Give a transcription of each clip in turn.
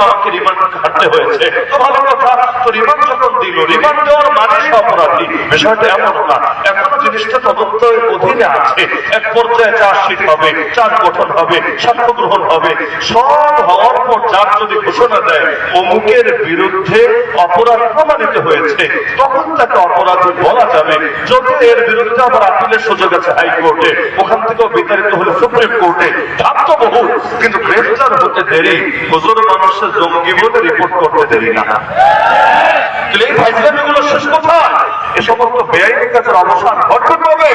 আমাকে রিমান্ড খাটতে হয়েছে। তো ভালো কথা, তো রিমান্ড যখন দিল, রিমান্ড দেওয়ার মানে অপরাধী বিষয়টা এমন না। এখনো জিনিসটা তদন্তের অধীনে আছে। এক পর্যায়ে চার্জশিট হবে, চার্জ গঠন হবে, সাক্ষ্য গ্রহণ হবে। সব হওয়ার পর চার্জ যদি ঘোষণা দেয় অমুকের বিরুদ্ধে অপরাধ প্রমাণিত হয়েছে, তখন তাকে অপরাধী বলা যাবে। যদি এর বিরুদ্ধে আবার আপিলের সুযোগ আছে হাইকোর্টে, ওখান থেকেও বিতাড়িত হলে সুপ্রিম কোর্টে, ধাপ তো বহু, কিন্তু গ্রেফতার হতে দেরি। হুজুর মানুষের জঙ্গি বলে রিপোর্ট করতে দেরি না। এই ফাইজলামিগুলো শেষ কোথায়? এ সমস্ত বেআইনি কাজের অবসান ঘটতে হবে।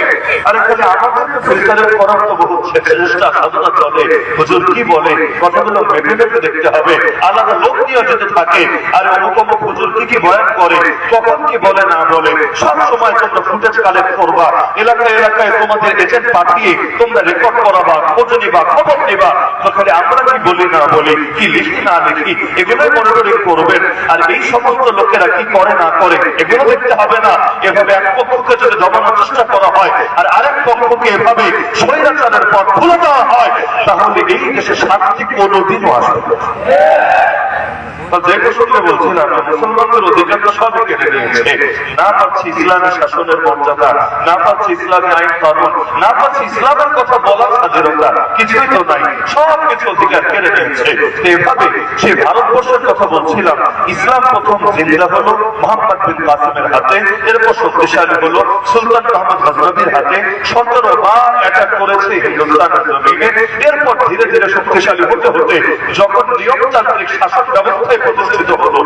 আর এখানে আমাদেরকে ফিল্টারের করার তো বহু চেষ্টা সাধনা চলে। হুজুর কি বলে কথাগুলো মেপে মেপে দেখতে হবে। আলাদা লোক নিয়োজিত থাকে, আর অমুক অমুক হুজুর কি কি বয়ান করে, কখন কি বলে না বলে, সব সময় তোমরা ফুটেজ কালেক্ট করবা, এলাকায় এলাকায় তোমাদের এজেন্ট পাঠিয়ে তোমরা রেকর্ড করাবা, খোঁজ নিবা, খবর নিবা। তাহলে আমরা কি বলি না বলি, কি লিখি না লিখি, এগুলোই মনিটরিং করবেন। আর এই সমস্ত লোকেরা কি করে না করে এগুলো দেখতে হবে না। এভাবে এক পক্ষকে যদি দমানোর চেষ্টা করা হয় আর আরেক পক্ষকে এভাবে স্বৈরাচারের পথ খুলে দেওয়া হয়, তাহলে এই দেশে শান্তি কোনোদিনও আসবে না। যে প্রসঙ্গে বলছিলাম, মুসলমানদের অধিকার তো সবই কেড়ে নিয়েছে। না পাচ্ছি ইসলামী শাসনের মর্যাদা, না পাচ্ছি ইসলামী আইন কানুন, না পাচ্ছি ইসলামের কথা বলার স্বাধীনতা, কিছুই তো নাই। সব কিছু অধিকার কেড়ে নিয়েছে। এভাবে সেই ভারতবর্ষের কথা বলছিলাম। ইসলাম প্রথম জিন্দা হলো মোহাম্মদ বিন কাসিমের হাতে, এরপর শক্তিশালী হলো সুলতান আহমদ গজনবীর হাতে। 17 বার অ্যাটাক করেছে হিন্দুস্তানের জমিনে। এরপর ধীরে ধীরে শক্তিশালী হতে হতে যখন নিয়মতান্ত্রিক শাসন ব্যবস্থায় প্রতিষ্ঠিত হলো,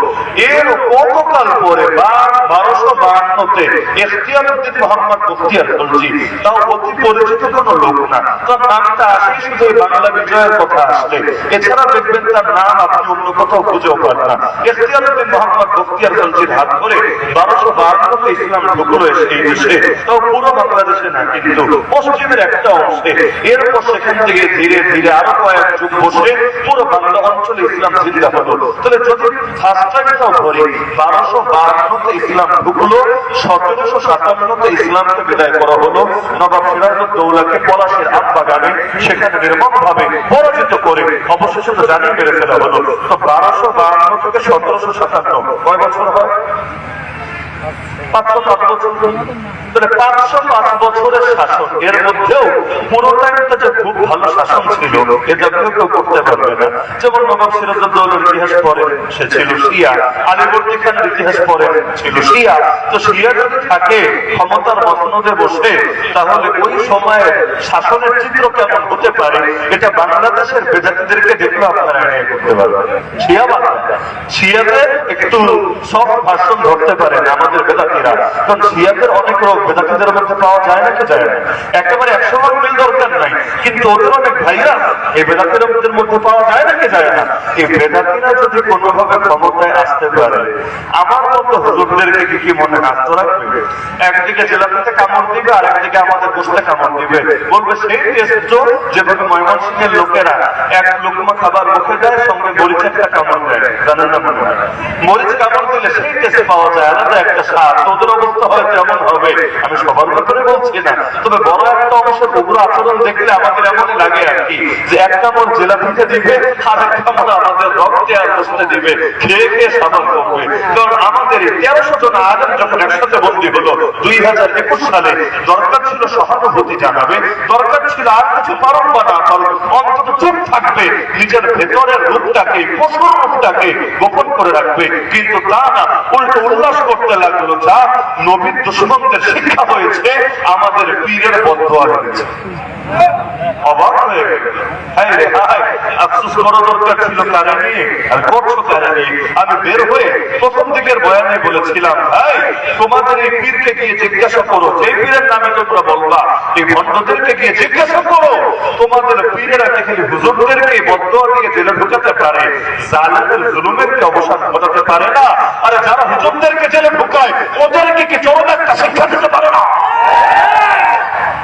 এর কতকাল পরে 1252-তে ইখতিয়ারউদ্দিন মোহাম্মদ মুফতিয়ার খলজি, তাও অতি পরিচিত কোন লোক না, তার নামটা আসে শুধু বাংলা বিজয়ের কথা আসলে, এছাড়া দেখবেন তার নাম আপনি অন্য কোথাও খুঁজেও পান না। ইখতিয়ারউদ্দিন মোহাম্মদ মুফতিয়ার খলজির হাত ধরে 1252-তে ইসলাম ঢুকলো এই দেশে, তাও পুরো বাংলাদেশে না, কিন্তু পশ্চিমের একটা অংশে। এরপর সেখান থেকে ধীরে ধীরে আরো কয়েক যুগ বসে পুরো বাংলা অঞ্চলে ইসলাম জিন্দা হলো। তাহলে যদি ফার্স্ট টাইমটাও ধরি, 1252-তে ইসলাম ঢুকলো, 1757-তে ইসলামকে বিদায় করা হলো নবাব সিরাজউদ্দৌলাকে পলাশের আম বাগানে, সেখানে নির্মমভাবে পরাজিত করে অবশেষে তো জানিয়ে মেরে ফেলা হলো। তো 1252 থেকে 1757 কয় বছর হয়? 505 বছর। 505 বছরের শাসন, এর মধ্যেও পুরোটাইটা যে খুব ভালো শাসন ছিল এটা কেউ করতে পারবে না। যেমন নবাব সিরাজউদ্দৌলার ইতিহাস পড়েন, সে ছিল শিয়া। আলীবর্দী খানের ইতিহাস পড়েন, ছিল শিয়া। তো শিয়া যদি থাকে ক্ষমতার মসনদে বসে, তাহলে ওই সময়ের শাসনের চিত্র কেমন হতে পারে এটা বাংলাদেশের বেদাতীদেরকে দেখলে আপনারা আইডিয়া করতে পারবেন। শিয়া বাংলা শিয়াদের একটু সফট ভাষণ ধরতে পারেন আমাদের বেদাতীরা, কারণ শিয়াদের অনেক রোগ বেদাতীদের মধ্যে পাওয়া যায় না, কি যায় না? একেবারে 100 মিল দরকার নাই, কিন্তু ওদের অনেক ভাইরা এই বেদাতীদের মধ্যে পাওয়া যায় না, কি যায় না? এই বেদাতীরা যদি কোনোভাবে ক্ষমতায় আসতে পারে, আমার মতো হুজুরদেরকে কি মনে আস্ত রাখবে? একদিকে জেলাতে কামড় দিবে, আর একদিকে আমাদের গোষ্ঠে কামড় দিবে, বলবে সেই টেস্ট যেভাবে ময়মনসিংহের লোকেরা এক লোকমা খাবার মুখে দেয়, সঙ্গে মরিচ একটা কামড় দেয়, জানেন না? মনে হয় মরিচ কামড় দিলে সেই টেস্ট পাওয়া যায়, আলাদা একটা স্বাদ। ওদের অবস্থা হয় কেমন হবে আমি সবার ব্যাপারে বলছি না, তবে বড় একটা অংশের উগ্র আচরণ দেখলে আমাদের এমনই লাগে আর কি, যে এক কামড় জেলা থেকে দিবে, আর এক কামড় আমাদের রক্তে আর বসতে দিবে, খেয়ে খেয়ে সাধন করবে। কারণ আমাদের 1300 জন আলেম যখন একসাথে বন্দী হলো 2021 সালে, দরকার ছিল সহানুভূতি জানাবে, দরকার ছিল আর কিছু পারক বা না পারক অন্তত চুপ থাকবে, নিজের ভেতরের রূপটাকে, পশুর রূপটাকে গোপন করে রাখবে। কিন্তু তা না, উল্টো উল্লাস করতে লাগলো, যা নবীর দুশমনদের শিক্ষা হয়েছে, আমাদের পীরের বদদোয়া হয়েছে। অবাক হয়ে গেল, আফসোস করা দরকার ছিল কারে নিয়ে, আর করছো কারে নিয়ে। আমি বের হয়ে প্রথম দিকের বয়ানে বলেছিলাম, ভাই তোমাদের এই পীরকে গিয়ে জিজ্ঞাসা করো, যে পীরের নামে তোমরা বলবা, এই ভণ্ডদেরকে গিয়ে জিজ্ঞাসা করো, তোমাদের পীরেরা কি খালি হুজুরদেরকে বদদোয়া দিয়ে জেলে ঢুকাতে পারে, জালেমের জুলুমের কি অবসান ঘটাতে পারে না? আরে যারা হুজুরদেরকে জেলে ঢুকায় ওদেরকে কি চরম একটা শিক্ষা দিতে পারে না?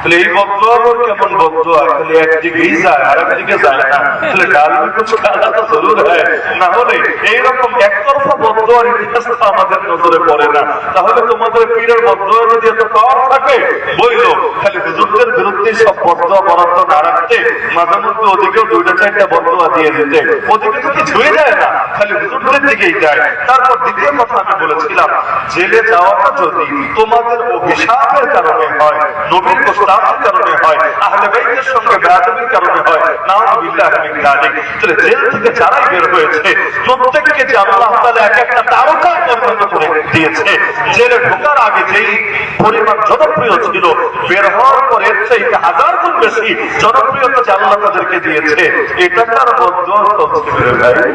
তাহলে এই বদদোয়া কেমন বদদোয়া, খালি একদিকেই যায় আর একদিকে যায় না, তাহলে ডাল में कुछ काला तो जरूर है। না হলে এইরকম একতরফা বদদোয়া বদুয়ার ইতিহাস তো আমাদের নজরে পড়ে না। তাহলে তোমাদের পীরের বদুয়া যদি এত পাওয়ার থাকে, বইল খালি হুজুরদের বিরুদ্ধে সব বদুয়া বরাদ্দ না রাখতে মাঝে মধ্যে ওদিকেও 2-4টা বদুয়া দিয়ে দিতে, ওদিকে তো কিছুই যায় না, খালি হুজুরদের দিকেই যায়। তারপর দ্বিতীয় কথা আমি বলেছিলাম, জেলে যাওয়াটা যদি তোমাদের অভিশাপের কারণে হয়, নবীর গোস্তাখের কারণে হয়, আহলে বাইতের সঙ্গে বেয়াদবির কারণে হয়, নাউযুবিল্লাহ মিন যালিক, তাহলে জেল থেকে যারাই বের হয়েছে প্রত্যেককে যে আল্লাহ তাআলা এক একটা তারকা পরিণত করে দিয়েছে। জেলে ঢোকার আগে যেই পরিমাণ জনপ্রিয় ছিল, বের হওয়ার পর এর চাইতে 1000 গুণ বেশি জনপ্রিয়তা যে আল্লাহ তাদেরকে দিয়েছে। এটা তার বদুয়া চলছে ভাই,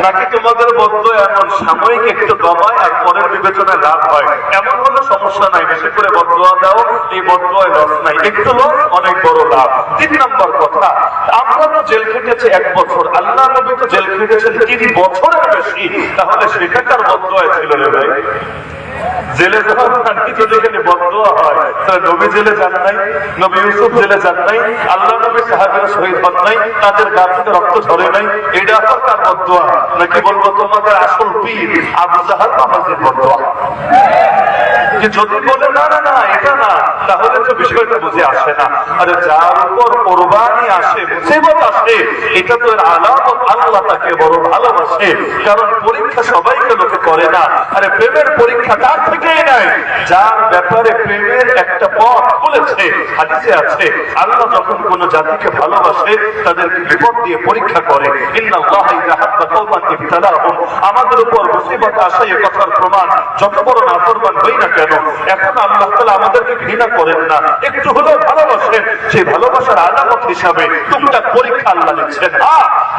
নাকি তোমাদের বদুয়া এমন সাময়িক একটু দমায় আর পরের বিবেচনায় লাভ হয়? এমন হলে সমস্যা নাই, বেশি করে বদুয়া দাও, এই বদুয়ায় লস নাই, একটু লস অনেক বড় লাভ। 3 নম্বর কথা, আমরা তো জেল খেটেছি 1 বছর, আল্লাহ নবী তো জেল খেটেছেন 3 বছরের বেশি, তাহলে সেখানকার বদুয়া ছিল রে ভাই। জেলে যাওয়ার মানে যদি এখানে বদুয়া হয়, তাহলে নবী জেলে যান নাই, নবী ইউসুফ জেলে যান নাই, আল্লাহ নবী সাহাবীরা শহীদ হন নাই, তাদের গা থেকে রক্ত ঝরে নাই, এটা আবার কার বদুয়া? নাকি বলবো তোমাদের আসল পীর আবু জাহাল বাবাজির বদুয়া? যদি বলে না না না এটা না, তাহলে তো বিষয়টা বুঝে আসে না। আরে যার উপর কোরবানি আসে, মুসিবত আসে, এটা তো এর আলামত আল্লাহ তাকে বড় ভালোবাসে। কারণ পরীক্ষা সবাইকে লোকে করে না। আরে প্রেমের পরীক্ষা তার থেকেই নাই যার ব্যাপারে প্রেমের একটা পথ খুলেছে। হাদিসে আছে, আল্লাহ যখন কোন জাতিকে ভালোবাসে তাদেরকে বিপদ দিয়ে পরীক্ষা করে। ইন্নাল্লাহা ইযা হাব্বা কওমান ইবতালাহুম, আমাদের উপর মুসিবত আসে এ কথার প্রমাণ যত বড় নাফরমান হই না কেন, এখন আল্লাহ তাআলা আমাদেরকে ঘৃণা করেন না, একটু হলেও ভালোবাসেন। সেই ভালোবাসার আলামত হিসাবে টুকটাক পরীক্ষা আল্লাহ নিচ্ছেন।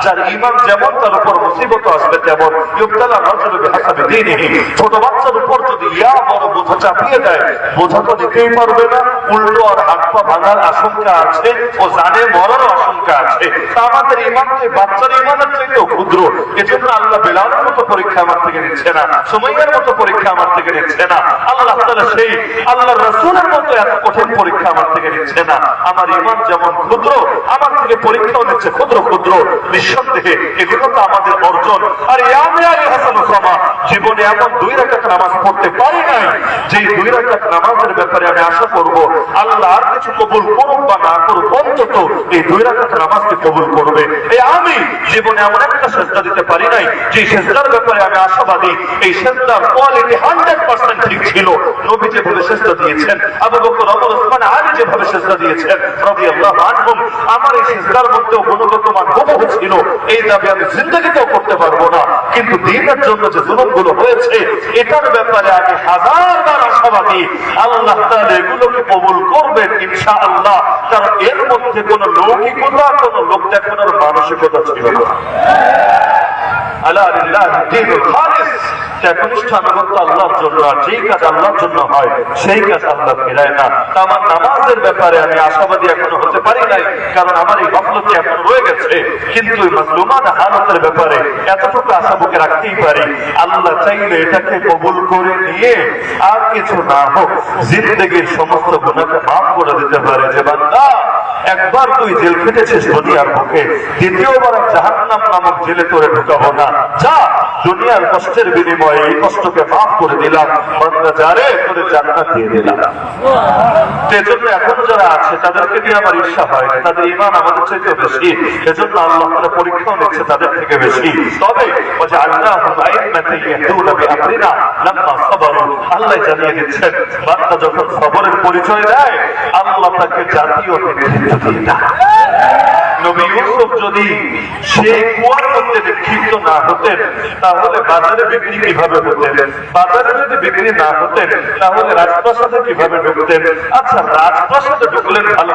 যার ঈমান যেমন তার উপর মুসিবত আসবে তেমন। ইবতালা রাজুলু বিহাসাবি দীনিহি, ছোট বাচ্চার উপর যদি ইয়া বড় বোঝা চাপিয়ে দেয়, বোঝা তো নিতেই পারবে না, উল্টো আর হাত পা ভাঙার আশঙ্কা আছে, ও জানে মরার আশঙ্কা আছে। তা আমাদের ঈমানকে বাচ্চার ঈমানের চাইতেও ক্ষুদ্র। এজন্য আল্লাহ বেলালের মতো পরীক্ষা আমার থেকে নিচ্ছে না, সুমাইয়ার মতো পরীক্ষা আমার থেকে নিচ্ছে না, আল্লাহ তাআলা সেই আল্লাহর রাসূলের মতো এত কঠিন পরীক্ষা আমার থেকে নিচ্ছে না। আমার ঈমান যেমন ক্ষুদ্র, আমার থেকে পরীক্ষাও নিচ্ছে ক্ষুদ্র ক্ষুদ্র। নিঃসন্দেহে এগুলো তো আমাদের অর্জন। আর আমি আর হাসান ওসামা জীবনে এমন 2 রাকাত নামাজ পড়তে পারি নাই যেই 2 রাকাত নামাজের ব্যাপারে আমি আশা করব আল্লাহ আর কিছু কবুল করুক বা না করুক, অন্তত এই 2 রাকাত নামাজকে কবুল করবে। এই আমি জীবনে এমন একটা সেজদা দিতে পারি নাই যে সেজদার ব্যাপারে আমি আশাবাদী এই সেজদার কোয়ালিটি 100% ঠিক ছিল। নবী যেভাবে সেজদা দিয়েছেন, আবু বকর, ওমর, ওসমান, আলী যেভাবে সেজদা দিয়েছেন রাদিয়াল্লাহু আনহুম, আমার এই সেজদার মধ্যে গুণগত মান হুবহু ছিল। এই দাবি আমি জিন্দেগিতেও করতে পারবো না, কিন্তু দ্বীনের জন্য যে জুলুমগুলো হয়েছে এটার ব্যাপারে আমি 1000বার আশাবাদী আল্লাহ তাআলা এগুলোকে কবুল করবেন ইনশাআল্লাহ। কারণ এর মধ্যে কোনো লৌকিকতা, কোনো লোক দেখানোর মানসিকতা ছিল না। আলা লিল্লাহি দীনুল খালিস, একনিষ্ঠ আনুগত্য আল্লাহর জন্য, আর যেই কাজ আল্লাহর জন্য হয় সেই কাজ আল্লাহ ফেরায় না। আমার নামাজের ব্যাপারে আমি আশাবাদী এখনো হতে পারি নাই, কারণ আমার এই গফলতি এখনো রয়ে গেছে। কিন্তু এই মাজলুমান হালতের ব্যাপারে এতটুকু আশা বুকে রাখতেই পারি, আল্লাহ চাইলে এটাকে কবুল করে নিয়ে আর কিছু না হোক জিন্দেগীর সমস্ত গুনাহকে মাফ করে দিতে পারে। যে বান্দা একবার তুই জেল খেটেছিস দুনিয়ার বুকে, দ্বিতীয়বার জাহান্নাম নামক জেলে তোরে ঢুকাবো না, যা দুনিয়ার কষ্টের বিনিময়ে এই কষ্টকে মাফ করে দিলাম, বান্দা যারে তোরে জান্নাত দিয়ে দিলাম। এজন্য এখনো যারা আছে তাদেরকে নিয়ে আমার ঈর্ষা হয়, তাদের ঈমান আমাদের চাইতে বেশি, এজন্য আল্লাহ তাআলা পরীক্ষাও নিচ্ছে তাদের থেকে বেশি। তবে ওয়াজআলনাহুম আইম্মাতান ইয়াহদুনা বিআমরিনা লাম্মা সাবারু, আল্লাহ জানিয়ে দিচ্ছেন বান্দা যখন সবরের পরিচয় দেয় আল্লাহ তাকে জাতীয় নেতৃত্ব দিয়ে দেয়। নবী ইউসুফ যদি সেই কুয়ার মধ্যে নিক্ষিপ্ত না হতেন তাহলে বাজারে বিক্রি কিভাবে হতেন? বাজারে যদি বিক্রি না হতেন তাহলে রাজপ্রাসাদে কিভাবে ঢুকতেন? আচ্ছা, রাজপ্রাসাদে ঢুকলেন ভালো